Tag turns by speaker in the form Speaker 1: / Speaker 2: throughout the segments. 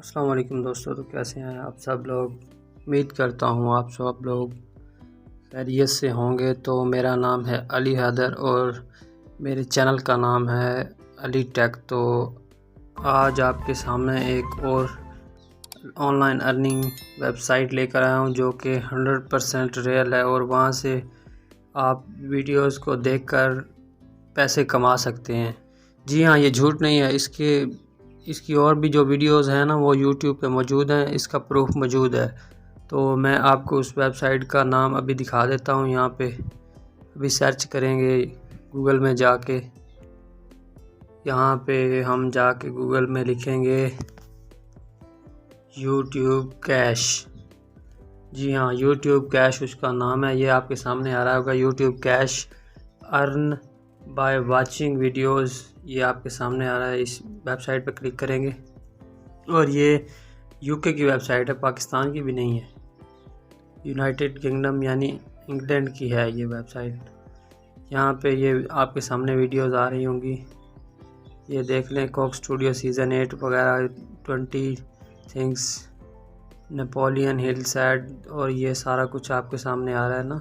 Speaker 1: अस्सलाम वालेकुम दोस्तों। तो कैसे हैं आप सब लोग। उम्मीद करता हूँ आप सब लोग खैरियत से होंगे। तो मेरा नाम है अली हैदर और मेरे चैनल का नाम है अली टेक। तो आज आपके सामने एक और ऑनलाइन अर्निंग वेबसाइट लेकर आया हूँ जो कि 100% रियल है और वहाँ से आप वीडियोस को देखकर पैसे कमा सकते हैं। जी हाँ, ये झूठ नहीं है। इसकी और भी जो वीडियोस हैं ना वो यूट्यूब पे मौजूद हैं, इसका प्रूफ मौजूद है। तो मैं आपको उस वेबसाइट का नाम अभी दिखा देता हूँ। यहाँ पे अभी सर्च करेंगे गूगल में जाके। यहाँ पे हम जाके गूगल में लिखेंगे यूट्यूब कैश। जी हाँ, यूट्यूब कैश उसका नाम है। ये आपके सामने आ रहा होगा YouTube cash earn by watching videos. ये आपके सामने आ रहा है। इस वेबसाइट पर क्लिक करेंगे और ये यूके की वेबसाइट है, पाकिस्तान की भी नहीं है। यूनाइटेड किंगडम यानी इंग्लैंड की है ये वेबसाइट। यहाँ पे ये आपके सामने वीडियोस आ रही होंगी, ये देख लें। कोक स्टूडियो सीज़न 8 वगैरह, 20 थिंग्स, नेपोलियन हिल सेड, और ये सारा कुछ आपके सामने आ रहा है ना।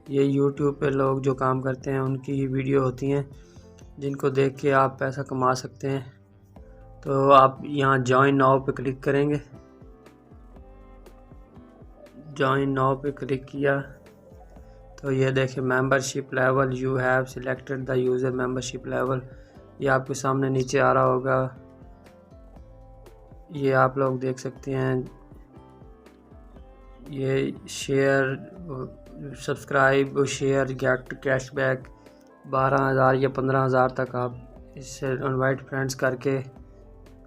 Speaker 1: ये यूट्यूब पे लोग जो काम करते हैं उनकी ही वीडियो होती हैं जिनको देख के आप पैसा कमा सकते हैं। तो आप यहाँ जॉइन नाउ पे क्लिक करेंगे। जॉइन नाउ पे क्लिक किया तो ये देखिए membership level, you have selected the user membership level. ये आपके सामने नीचे आ रहा होगा, ये आप लोग देख सकते हैं। ये share, subscribe, share, gate cashback 12,000 या 15,000 तक आप इससे इनवाइट फ्रेंड्स करके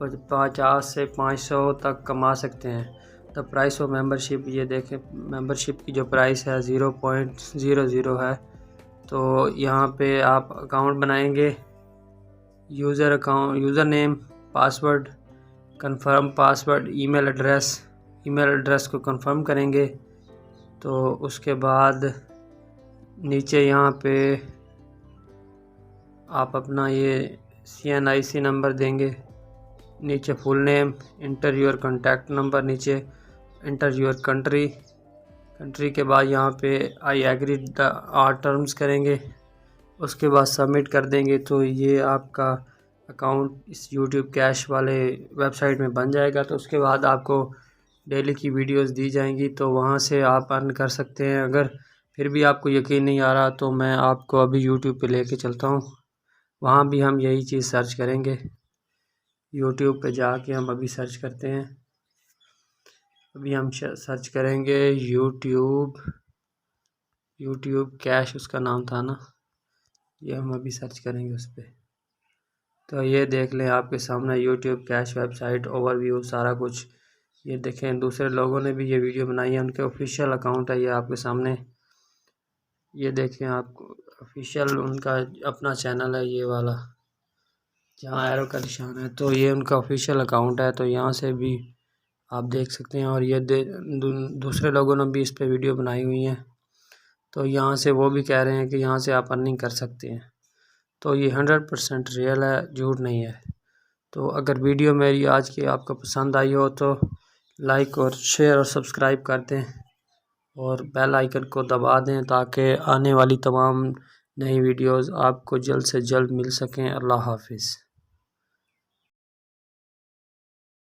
Speaker 1: 50 से 500 तक कमा सकते हैं। द प्राइस ऑफ मेंबरशिप, ये देखें मेंबरशिप की जो प्राइस है 0.00 है। तो यहाँ पे आप अकाउंट बनाएंगे, user name, password, confirm password, email address को कंफर्म करेंगे। तो उसके बाद नीचे यहाँ पे आप अपना ये CNIC नंबर देंगे। नीचे full name, enter your contact number, नीचे इंटर योर कंट्री के बाद यहाँ पे I agree the our terms करेंगे। उसके बाद सबमिट कर देंगे तो ये आपका अकाउंट इस यूट्यूब कैश वाले वेबसाइट में बन जाएगा। तो उसके बाद आपको डेली की वीडियोस दी जाएंगी, तो वहाँ से आप अर्न कर सकते हैं। अगर फिर भी आपको यकीन नहीं आ रहा तो मैं आपको अभी यूट्यूब पे लेके चलता हूँ, वहाँ भी हम यही चीज़ सर्च करेंगे। यूट्यूब पे जाके हम अभी सर्च करते हैं। अभी हम सर्च करेंगे यूट्यूब कैश, उसका नाम था ना, ये हम अभी सर्च करेंगे उस पर। तो ये देख लें आपके सामने यूट्यूब कैश वेबसाइट ओवरव्यू सारा कुछ। ये देखें दूसरे लोगों ने भी ये वीडियो बनाई है, उनके ऑफिशियल अकाउंट है ये आपके सामने। ये देखें आपको ऑफिशियल उनका अपना चैनल है, ये वाला जहाँ एरो का निशान है, तो ये उनका ऑफिशियल अकाउंट है। तो यहाँ से भी आप देख सकते हैं। और ये दूसरे लोगों ने भी इस पे वीडियो बनाई हुई हैं, तो यहाँ से वो भी कह रहे हैं कि यहाँ से आप अर्निंग कर सकते हैं। तो ये 100% रियल है, झूठ नहीं है। तो अगर वीडियो मेरी आज की आपको पसंद आई हो तो लाइक और शेयर और सब्सक्राइब कर दें और बेल आइकन को दबा दें ताकि आने वाली तमाम नई वीडियोस आपको जल्द से जल्द मिल सकें। अल्लाह हाफिज़।